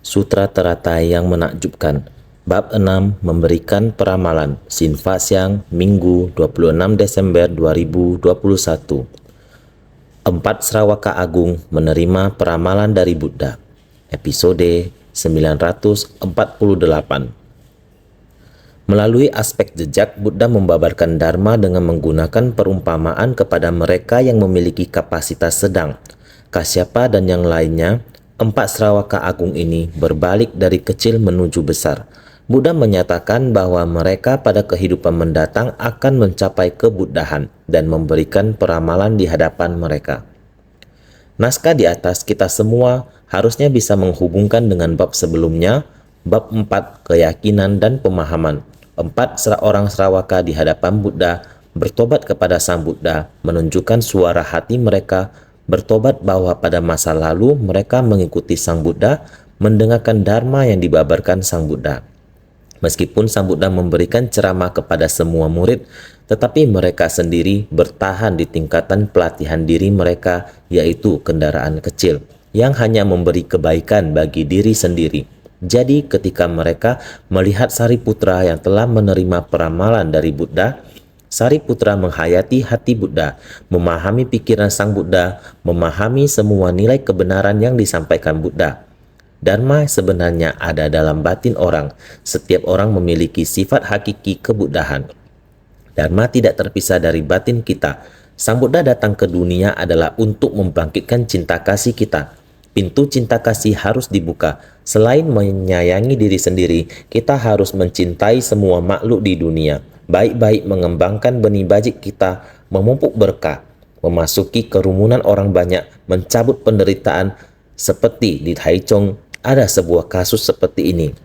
Sutra Teratai yang menakjubkan. Bab 6 memberikan peramalan. Sinfa Siang, Minggu 26 Desember 2021. 4 Sravaka Agung menerima peramalan dari Buddha. Episode 948. Melalui aspek jejak, Buddha membabarkan Dharma dengan menggunakan perumpamaan kepada mereka yang memiliki kapasitas sedang. Kasyapa dan yang lainnya, 4 Sravaka Agung ini berbalik dari kecil menuju besar. Buddha menyatakan bahwa mereka pada kehidupan mendatang akan mencapai kebuddhaan dan memberikan peramalan di hadapan mereka. Naskah di atas kita semua harusnya bisa menghubungkan dengan bab sebelumnya, bab 4 keyakinan dan pemahaman. 4 orang Sravaka di hadapan Buddha bertobat kepada Sang Buddha, menunjukkan suara hati mereka bertobat bahwa pada masa lalu mereka mengikuti Sang Buddha, mendengarkan Dharma yang dibabarkan Sang Buddha. Meskipun Sang Buddha memberikan ceramah kepada semua murid, tetapi mereka sendiri bertahan di tingkatan pelatihan diri mereka, yaitu kendaraan kecil, yang hanya memberi kebaikan bagi diri sendiri. Jadi ketika mereka melihat Sariputra yang telah menerima peramalan dari Buddha, Sariputra menghayati hati Buddha, memahami pikiran Sang Buddha, memahami semua nilai kebenaran yang disampaikan Buddha. Dharma sebenarnya ada dalam batin orang. Setiap orang memiliki sifat hakiki kebuddhaan. Dharma tidak terpisah dari batin kita. Sang Buddha datang ke dunia adalah untuk membangkitkan cinta kasih kita. Pintu cinta kasih harus dibuka. Selain menyayangi diri sendiri, kita harus mencintai semua makhluk di dunia. Baik-baik mengembangkan benih bajik kita, memupuk berkah, memasuki kerumunan orang banyak, mencabut penderitaan. Seperti di Taichung, ada sebuah kasus seperti ini.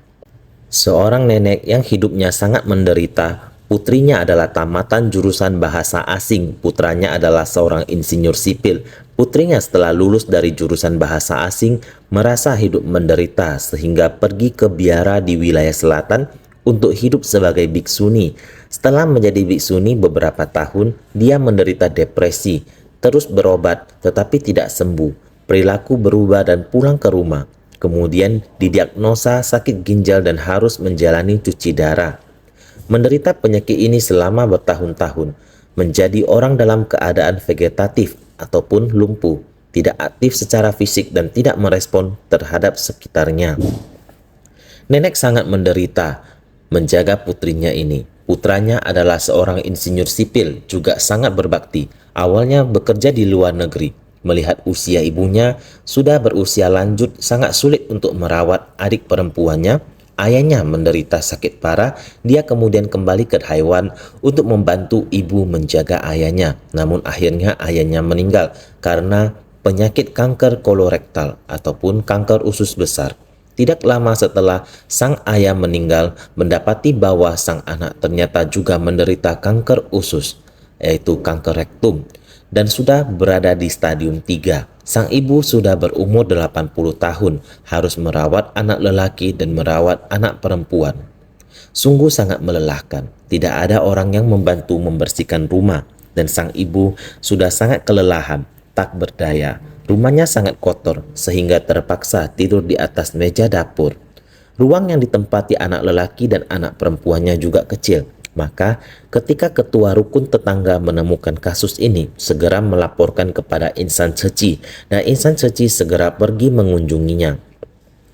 Seorang nenek yang hidupnya sangat menderita, putrinya adalah tamatan jurusan bahasa asing, putranya adalah seorang insinyur sipil. Putrinya setelah lulus dari jurusan bahasa asing, merasa hidup menderita sehingga pergi ke biara di wilayah selatan untuk hidup sebagai biksuni. Setelah menjadi biksuni beberapa tahun, dia menderita depresi, terus berobat tetapi tidak sembuh. Perilaku berubah dan pulang ke rumah. Kemudian didiagnosa sakit ginjal dan harus menjalani cuci darah. Menderita penyakit ini selama bertahun-tahun, menjadi orang dalam keadaan vegetatif ataupun lumpuh, tidak aktif secara fisik dan tidak merespon terhadap sekitarnya. Nenek sangat menderita menjaga putrinya ini. Putranya adalah seorang insinyur sipil, juga sangat berbakti. Awalnya bekerja di luar negeri. Melihat usia ibunya sudah berusia lanjut, sangat sulit untuk merawat adik perempuannya. Ayahnya menderita sakit parah. Dia kemudian kembali ke Taiwan untuk membantu ibu menjaga ayahnya. Namun akhirnya ayahnya meninggal karena penyakit kanker kolorektal ataupun kanker usus besar. Tidak lama setelah sang ayah meninggal, mendapati bahwa sang anak ternyata juga menderita kanker usus, yaitu kanker rektum, dan sudah berada di stadium 3. Sang ibu sudah berumur 80 tahun, harus merawat anak lelaki dan merawat anak perempuan. Sungguh sangat melelahkan. Tidak ada orang yang membantu membersihkan rumah, dan sang ibu sudah sangat kelelahan, tak berdaya. Rumahnya sangat kotor, sehingga terpaksa tidur di atas meja dapur. Ruang yang ditempati anak lelaki dan anak perempuannya juga kecil. Maka ketika ketua rukun tetangga menemukan kasus ini, segera melaporkan kepada insan suci, dan insan suci segera pergi mengunjunginya.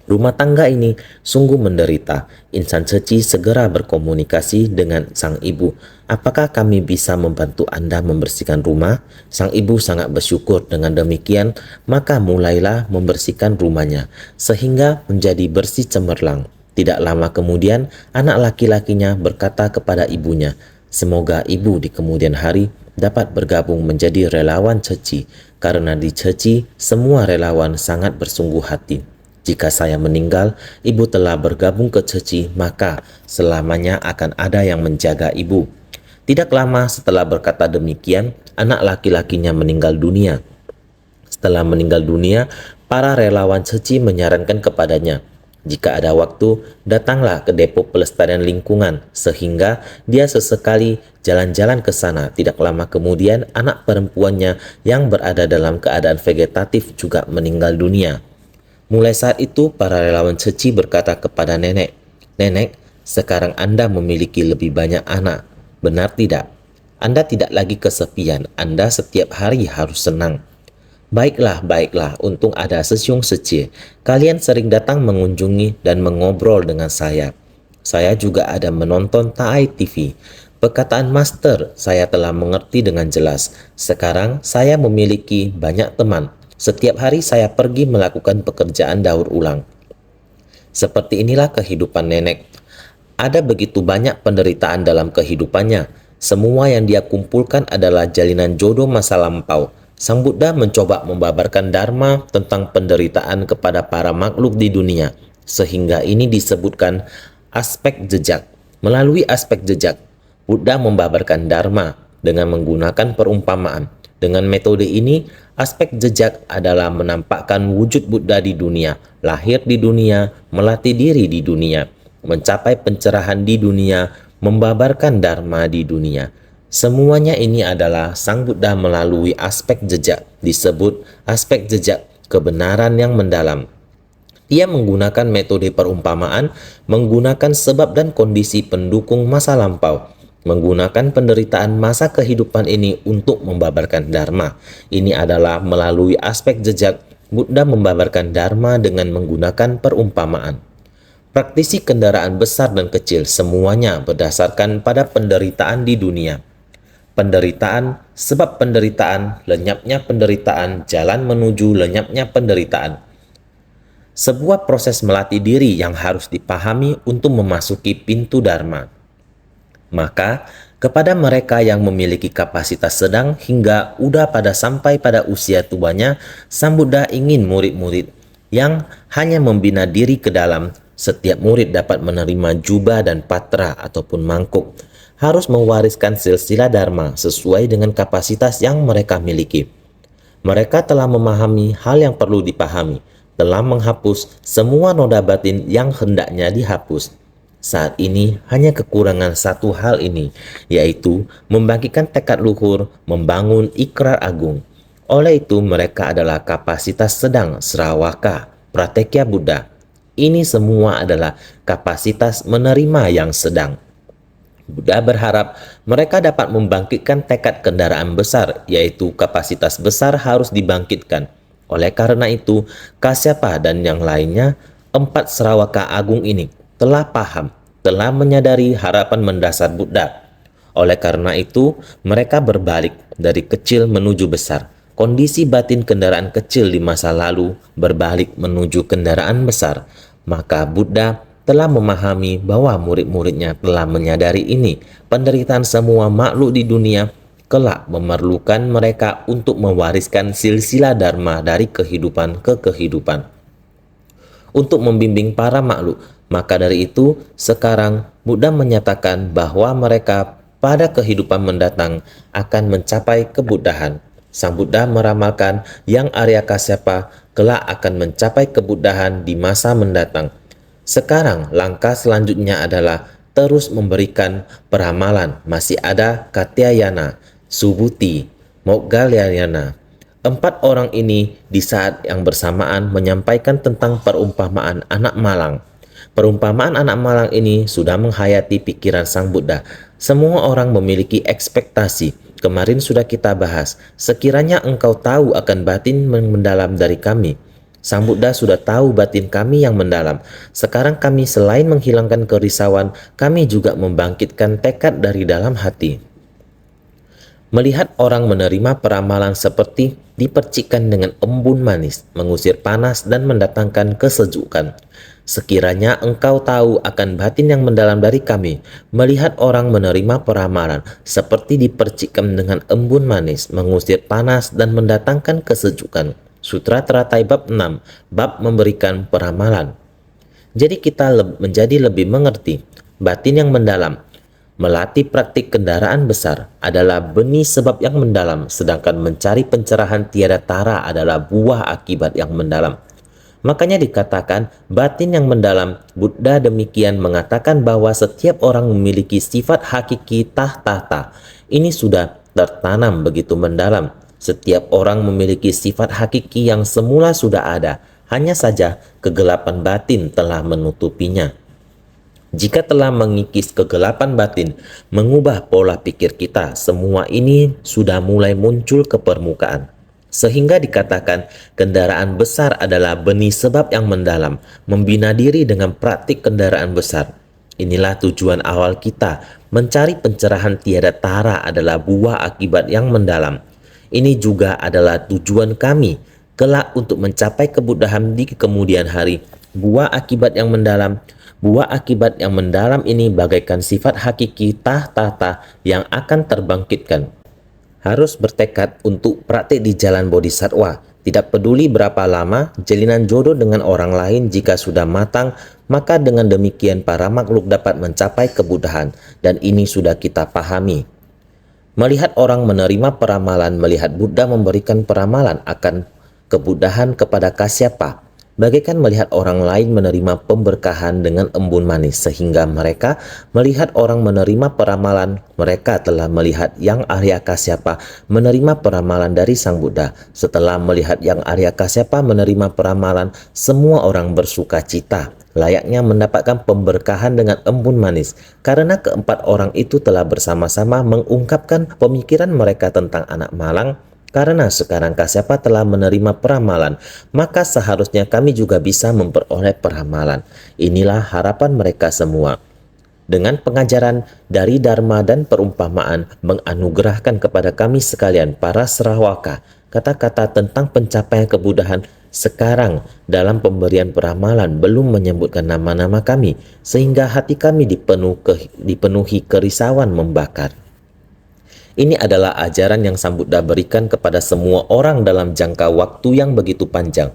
Rumah tangga ini sungguh menderita. Insan suci segera berkomunikasi dengan sang ibu. Apakah kami bisa membantu Anda membersihkan rumah? Sang ibu sangat bersyukur. Dengan demikian, maka mulailah membersihkan rumahnya, sehingga menjadi bersih cemerlang. Tidak lama kemudian, anak laki-lakinya berkata kepada ibunya, semoga ibu di kemudian hari dapat bergabung menjadi relawan ceci, karena di ceci semua relawan sangat bersungguh hati. Jika saya meninggal, ibu telah bergabung ke ceci, maka selamanya akan ada yang menjaga ibu. Tidak lama setelah berkata demikian, anak laki-lakinya meninggal dunia. Setelah meninggal dunia, para relawan ceci menyarankan kepadanya, jika ada waktu, datanglah ke depo pelestarian lingkungan, sehingga dia sesekali jalan-jalan ke sana. Tidak lama kemudian, anak perempuannya yang berada dalam keadaan vegetatif juga meninggal dunia. Mulai saat itu, para relawan Ceci berkata kepada nenek, "Nenek, sekarang Anda memiliki lebih banyak anak. Benar tidak? Anda tidak lagi kesepian. Anda setiap hari harus senang." "Baiklah, baiklah, untung ada Sesiung Secie. Kalian sering datang mengunjungi dan mengobrol dengan saya. Saya juga ada menonton Tai TV. Perkataan Master saya telah mengerti dengan jelas. Sekarang saya memiliki banyak teman. Setiap hari saya pergi melakukan pekerjaan daur ulang." Seperti inilah kehidupan nenek. Ada begitu banyak penderitaan dalam kehidupannya. Semua yang dia kumpulkan adalah jalinan jodoh masa lampau. Sang Buddha mencoba membabarkan dharma tentang penderitaan kepada para makhluk di dunia, sehingga ini disebutkan aspek jejak. Melalui aspek jejak, Buddha membabarkan dharma dengan menggunakan perumpamaan. Dengan metode ini, aspek jejak adalah menampakkan wujud Buddha di dunia, lahir di dunia, melatih diri di dunia, mencapai pencerahan di dunia, membabarkan dharma di dunia. Semuanya ini adalah Sang Buddha melalui aspek jejak, disebut aspek jejak kebenaran yang mendalam. Ia menggunakan metode perumpamaan, menggunakan sebab dan kondisi pendukung masa lampau, menggunakan penderitaan masa kehidupan ini untuk membabarkan dharma. Ini adalah melalui aspek jejak, Buddha membabarkan dharma dengan menggunakan perumpamaan. Praktisi kendaraan besar dan kecil semuanya berdasarkan pada penderitaan di dunia. Penderitaan, sebab penderitaan, lenyapnya penderitaan, jalan menuju lenyapnya penderitaan. Sebuah proses melatih diri yang harus dipahami untuk memasuki pintu dharma. Maka, kepada mereka yang memiliki kapasitas sedang hingga sampai pada usia tuanya, Sang Buddha ingin murid-murid yang hanya membina diri ke dalam. Setiap murid dapat menerima jubah dan patra ataupun mangkuk, harus mewariskan silsilah dharma sesuai dengan kapasitas yang mereka miliki. Mereka telah memahami hal yang perlu dipahami, telah menghapus semua noda batin yang hendaknya dihapus. Saat ini hanya kekurangan satu hal ini, yaitu membangkitkan tekad luhur, membangun ikrar agung. Oleh itu mereka adalah kapasitas sedang Sravaka, Pratekya Buddha. Ini semua adalah kapasitas menerima yang sedang. Buddha berharap mereka dapat membangkitkan tekad kendaraan besar, yaitu kapasitas besar harus dibangkitkan. Oleh karena itu, Kasyapa dan yang lainnya, 4 Sravaka agung ini telah paham, telah menyadari harapan mendasar Buddha. Oleh karena itu, mereka berbalik dari kecil menuju besar. Kondisi batin kendaraan kecil di masa lalu berbalik menuju kendaraan besar. Maka Buddha telah memahami bahwa murid-muridnya telah menyadari ini. Penderitaan semua makhluk di dunia kelak memerlukan mereka untuk mewariskan silsilah dharma dari kehidupan ke kehidupan, untuk membimbing para makhluk. Maka dari itu, sekarang Buddha menyatakan bahwa mereka pada kehidupan mendatang akan mencapai kebuddhaan. Sang Buddha meramalkan yang Arya Kasyapa kelak akan mencapai kebuddhaan di masa mendatang. Sekarang langkah selanjutnya adalah terus memberikan peramalan. Masih ada Katyayana, Subhuti, Moggallana. 4 orang ini di saat yang bersamaan menyampaikan tentang perumpamaan anak malang. Perumpamaan anak malang ini sudah menghayati pikiran Sang Buddha. Semua orang memiliki ekspektasi. Kemarin sudah kita bahas. Sekiranya engkau tahu akan batin mendalam dari kami. Sang Buddha sudah tahu batin kami yang mendalam. Sekarang kami selain menghilangkan kerisauan, kami juga membangkitkan tekad dari dalam hati. Melihat orang menerima peramalan seperti dipercikkan dengan embun manis, mengusir panas dan mendatangkan kesejukan. Sekiranya engkau tahu akan batin yang mendalam dari kami, melihat orang menerima peramalan seperti dipercikkan dengan embun manis, mengusir panas dan mendatangkan kesejukan. Sutra Teratai bab 6, bab memberikan peramalan. Jadi kita menjadi lebih mengerti batin yang mendalam. Melatih praktik kendaraan besar adalah benih sebab yang mendalam, sedangkan mencari pencerahan tiada tara adalah buah akibat yang mendalam. Makanya dikatakan batin yang mendalam. Buddha demikian mengatakan bahwa setiap orang memiliki sifat hakiki tahta. Ini sudah tertanam begitu mendalam. Setiap orang memiliki sifat hakiki yang semula sudah ada, Hanya saja kegelapan batin telah menutupinya. Jika telah mengikis kegelapan batin, mengubah pola pikir kita, semua ini sudah mulai muncul ke permukaan. Sehingga dikatakan kendaraan besar adalah benih sebab yang mendalam, membina diri dengan praktik kendaraan besar. Inilah tujuan awal kita, mencari pencerahan tiada tara adalah buah akibat yang mendalam. Ini juga adalah tujuan kami, kelak untuk mencapai kebudahan di kemudian hari. Buah akibat yang mendalam ini bagaikan sifat hakiki tahta yang akan terbangkitkan. Harus bertekad untuk praktik di jalan bodhisattva. Tidak peduli berapa lama jalinan jodoh dengan orang lain, jika sudah matang, maka dengan demikian para makhluk dapat mencapai kebudahan. Dan ini sudah kita pahami. Melihat orang menerima peramalan, melihat Buddha memberikan peramalan akan kebudahan kepada Kasyapa, bagaikan melihat orang lain menerima pemberkahan dengan embun manis, sehingga mereka melihat orang menerima peramalan, mereka telah melihat yang Arya Kasyapa menerima peramalan dari Sang Buddha. Setelah melihat yang Arya Kasyapa menerima peramalan, semua orang bersuka cita, layaknya mendapatkan pemberkahan dengan embun manis, karena keempat orang itu telah bersama-sama mengungkapkan pemikiran mereka tentang anak malang. Karena sekarang Kasyapa telah menerima peramalan, maka seharusnya kami juga bisa memperoleh peramalan. Inilah harapan mereka semua. Dengan pengajaran dari Dharma dan perumpamaan menganugerahkan kepada kami sekalian para Sravaka kata-kata tentang pencapaian kebudahan. Sekarang dalam pemberian peramalan belum menyebutkan nama-nama kami, sehingga hati kami dipenuhi kerisauan membakar. Ini adalah ajaran yang Sang Buddha berikan kepada semua orang dalam jangka waktu yang begitu panjang.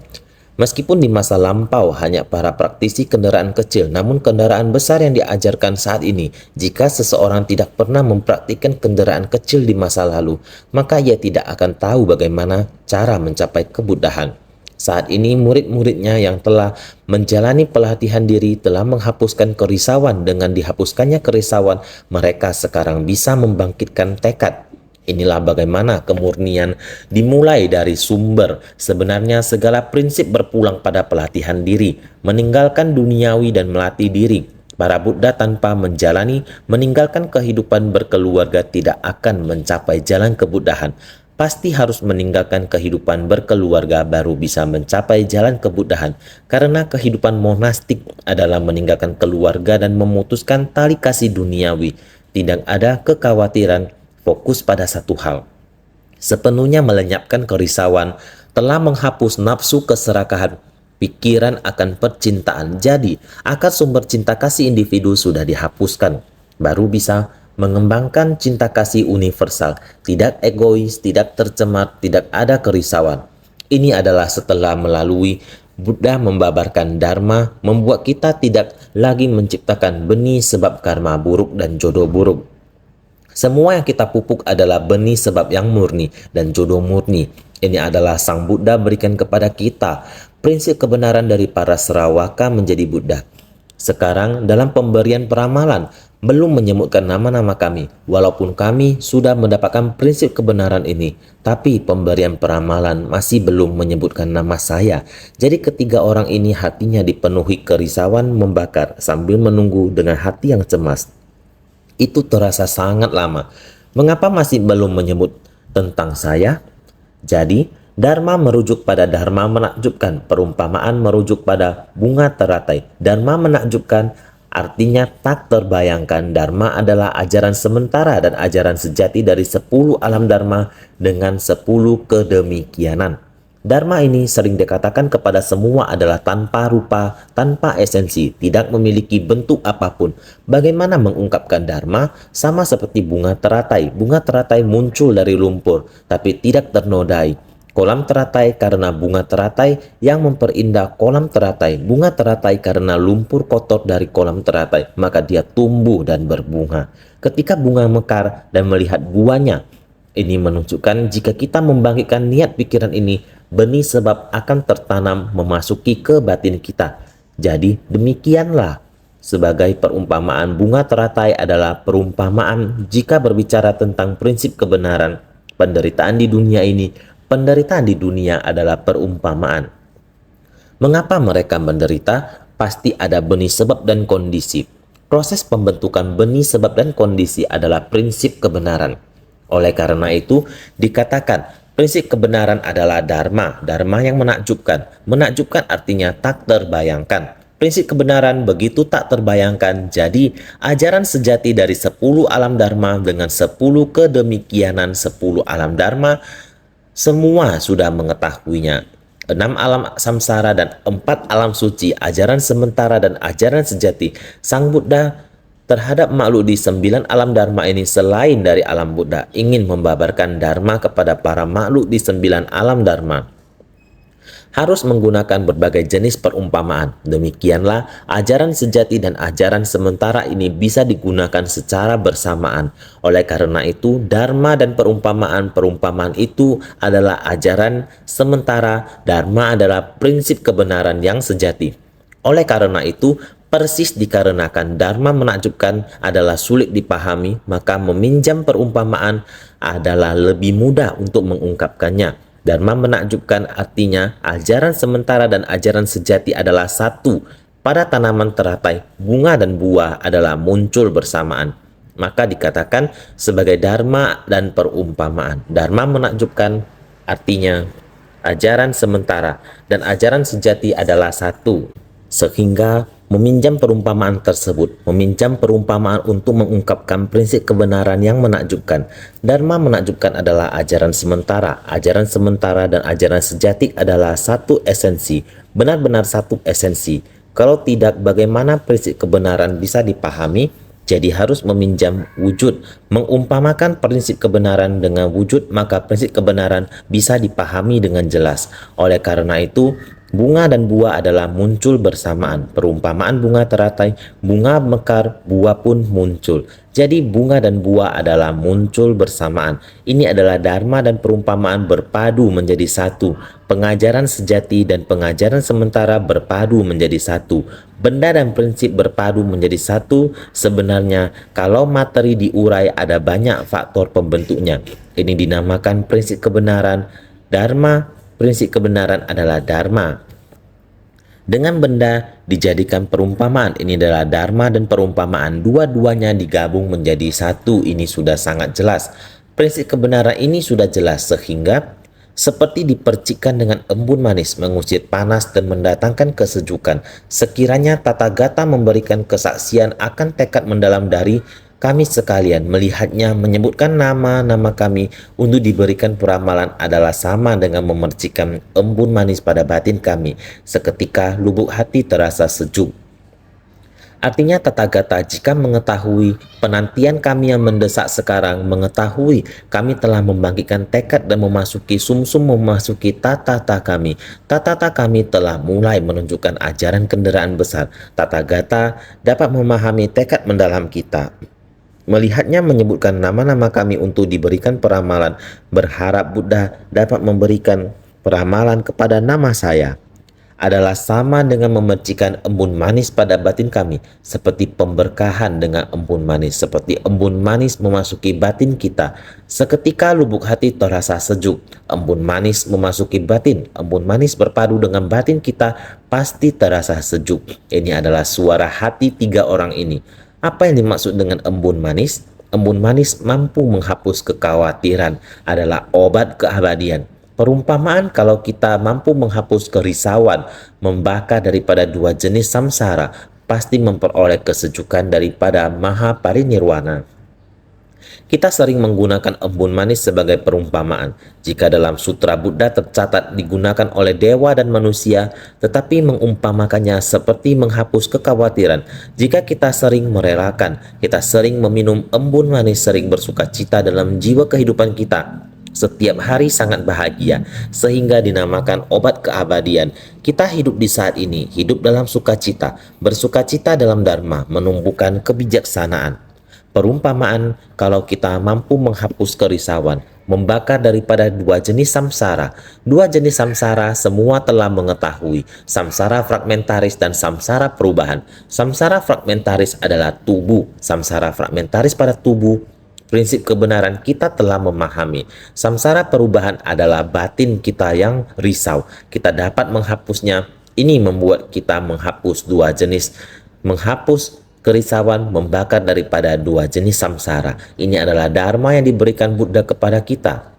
Meskipun di masa lampau hanya para praktisi kendaraan kecil, namun kendaraan besar yang diajarkan saat ini, jika seseorang tidak pernah mempraktikkan kendaraan kecil di masa lalu, maka ia tidak akan tahu bagaimana cara mencapai kebudahan. Saat ini murid-muridnya yang telah menjalani pelatihan diri telah menghapuskan kerisauan. Dengan dihapuskannya kerisauan, mereka sekarang bisa membangkitkan tekad. Inilah bagaimana kemurnian dimulai dari sumber. Sebenarnya segala prinsip berpulang pada pelatihan diri, meninggalkan duniawi dan melatih diri. Para Buddha tanpa meninggalkan kehidupan berkeluarga tidak akan mencapai jalan kebudahan. Pasti harus meninggalkan kehidupan berkeluarga baru bisa mencapai jalan kebudahan, karena kehidupan monastik adalah meninggalkan keluarga dan memutuskan tali kasih duniawi. Tidak ada kekhawatiran, fokus pada satu hal. Sepenuhnya melenyapkan kerisauan, telah menghapus nafsu keserakahan, pikiran akan percintaan. Jadi, akar sumber cinta kasih individu sudah dihapuskan, baru bisa mengembangkan cinta kasih universal, tidak egois, tidak tercemar, tidak ada kerisauan. Ini adalah setelah melalui Buddha membabarkan Dharma, membuat kita tidak lagi menciptakan benih sebab karma buruk dan jodoh buruk. Semua yang kita pupuk adalah benih sebab yang murni dan jodoh murni. Ini adalah Sang Buddha berikan kepada kita, prinsip kebenaran dari para Sravaka menjadi Buddha. Sekarang dalam pemberian peramalan belum menyebutkan nama-nama kami, walaupun kami sudah mendapatkan prinsip kebenaran ini, tapi pemberian peramalan masih belum menyebutkan nama saya. Jadi ketiga orang ini hatinya dipenuhi kerisauan membakar sambil menunggu dengan hati yang cemas. Itu terasa sangat lama. Mengapa masih belum menyebut tentang saya? Jadi Dharma merujuk pada Dharma menakjubkan, perumpamaan merujuk pada bunga teratai. Dharma menakjubkan artinya tak terbayangkan. Dharma adalah ajaran sementara dan ajaran sejati dari 10 alam Dharma dengan 10 kedemikianan. Dharma ini sering dikatakan kepada semua adalah tanpa rupa, tanpa esensi, tidak memiliki bentuk apapun. Bagaimana mengungkapkan Dharma? Sama seperti bunga teratai. Bunga teratai muncul dari lumpur, tapi tidak ternodai. Kolam teratai karena bunga teratai yang memperindah kolam teratai. Bunga teratai karena lumpur kotor dari kolam teratai, maka dia tumbuh dan berbunga. Ketika bunga mekar dan melihat buahnya, ini menunjukkan jika kita membangkitkan niat pikiran ini, benih sebab akan tertanam memasuki ke batin kita. Jadi demikianlah. Sebagai perumpamaan, bunga teratai adalah perumpamaan jika berbicara tentang prinsip kebenaran. Penderitaan di dunia adalah perumpamaan. Mengapa mereka menderita? Pasti ada benih sebab dan kondisi. Proses pembentukan benih sebab dan kondisi adalah prinsip kebenaran. Oleh karena itu, dikatakan prinsip kebenaran adalah dharma, dharma yang menakjubkan. Menakjubkan artinya tak terbayangkan. Prinsip kebenaran begitu tak terbayangkan, jadi ajaran sejati dari 10 alam dharma dengan 10 kedemikianan 10 alam dharma, semua sudah mengetahuinya. 6 alam samsara dan 4 alam suci, ajaran sementara dan ajaran sejati Sang Buddha terhadap makhluk di 9 alam dharma ini selain dari alam Buddha ingin membabarkan dharma kepada para makhluk di 9 alam dharma harus menggunakan berbagai jenis perumpamaan. Demikianlah ajaran sejati dan ajaran sementara ini bisa digunakan secara bersamaan. Oleh karena itu, dharma dan perumpamaan itu adalah ajaran sementara, dharma adalah prinsip kebenaran yang sejati. Oleh karena itu, persis dikarenakan dharma menakjubkan adalah sulit dipahami, maka meminjam perumpamaan adalah lebih mudah untuk mengungkapkannya. Dharma menakjubkan artinya ajaran sementara dan ajaran sejati adalah satu. Pada tanaman teratai, bunga dan buah adalah muncul bersamaan. Maka dikatakan sebagai dharma dan perumpamaan. Dharma menakjubkan artinya ajaran sementara dan ajaran sejati adalah satu. Sehingga meminjam perumpamaan tersebut, meminjam perumpamaan untuk mengungkapkan prinsip kebenaran yang menakjubkan. Dharma menakjubkan adalah ajaran sementara dan ajaran sejati adalah satu esensi, benar-benar satu esensi. Kalau tidak, bagaimana prinsip kebenaran bisa dipahami? Jadi harus meminjam wujud, mengumpamakan prinsip kebenaran dengan wujud, maka prinsip kebenaran bisa dipahami dengan jelas. Oleh karena itu, bunga dan buah adalah muncul bersamaan. Perumpamaan bunga teratai, bunga mekar, buah pun muncul. Jadi bunga dan buah adalah muncul bersamaan. Ini adalah dharma dan perumpamaan berpadu menjadi satu. Pengajaran sejati dan pengajaran sementara berpadu menjadi satu. Benda dan prinsip berpadu menjadi satu. Sebenarnya kalau materi diurai ada banyak faktor pembentuknya. Ini dinamakan prinsip kebenaran. Dharma, prinsip kebenaran adalah dharma. Dengan benda dijadikan perumpamaan. Ini adalah dharma dan perumpamaan. Dua-duanya digabung menjadi satu. Ini sudah sangat jelas. Prinsip kebenaran ini sudah jelas sehingga seperti dipercikkan dengan embun manis, mengusir panas dan mendatangkan kesejukan. Sekiranya Tathagata memberikan kesaksian akan tekad mendalam dari kami sekalian, melihatnya menyebutkan nama-nama kami untuk diberikan peramalan adalah sama dengan memercikkan embun manis pada batin kami. Seketika lubuk hati terasa sejuk. Artinya Tathagata jika mengetahui penantian kami yang mendesak sekarang, mengetahui kami telah membangkitkan tekad dan memasuki sumsum memasuki tata-tata kami. Tata-tata kami telah mulai menunjukkan ajaran kendaraan besar. Tathagata dapat memahami tekad mendalam kita. Melihatnya menyebutkan nama-nama kami untuk diberikan peramalan, berharap Buddha dapat memberikan peramalan kepada nama saya adalah sama dengan memercikan embun manis pada batin kami, seperti pemberkahan dengan embun manis, seperti embun manis memasuki batin kita. Seketika lubuk hati terasa sejuk, embun manis memasuki batin, embun manis berpadu dengan batin kita, pasti terasa sejuk. Ini adalah suara hati tiga orang ini. Apa yang dimaksud dengan embun manis? Embun manis mampu menghapus kekhawatiran, adalah obat keabadian. Perumpamaan kalau kita mampu menghapus kerisauan, membakar daripada dua jenis samsara, pasti memperoleh kesejukan daripada maha parinirwana. Kita sering menggunakan embun manis sebagai perumpamaan. Jika dalam sutra Buddha tercatat digunakan oleh dewa dan manusia, tetapi mengumpamakannya seperti menghapus kekhawatiran. Jika kita sering merelakan, kita sering meminum embun manis, sering bersuka cita dalam jiwa kehidupan kita, setiap hari sangat bahagia, sehingga dinamakan obat keabadian. Kita hidup di saat ini, hidup dalam sukacita, bersukacita dalam dharma, menumbuhkan kebijaksanaan. Perumpamaan kalau kita mampu menghapus kerisauan, membakar daripada dua jenis samsara. Dua jenis samsara semua telah mengetahui, samsara fragmentaris dan samsara perubahan. Samsara fragmentaris adalah tubuh, samsara fragmentaris pada tubuh. Prinsip kebenaran kita telah memahami. Samsara perubahan adalah batin kita yang risau. Kita dapat menghapusnya Ini membuat kita menghapus dua jenis, menghapus kerisauan, membakar daripada dua jenis samsara. Ini adalah dharma yang diberikan Buddha kepada kita.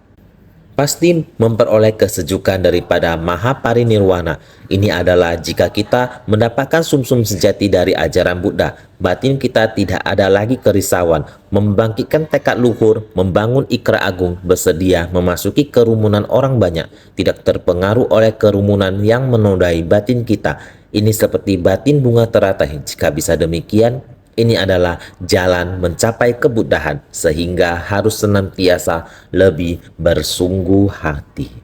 Pasti memperoleh kesejukan daripada Mahaparinirwana. Ini adalah jika kita mendapatkan sumsum sejati dari ajaran Buddha, batin kita tidak ada lagi kerisauan, membangkitkan tekad luhur, membangun ikrar agung, bersedia memasuki kerumunan orang banyak, tidak terpengaruh oleh kerumunan yang menodai batin kita. Ini seperti batin bunga teratai. Jika bisa demikian, ini adalah jalan mencapai kebuddhaan, sehingga harus senantiasa lebih bersungguh hati.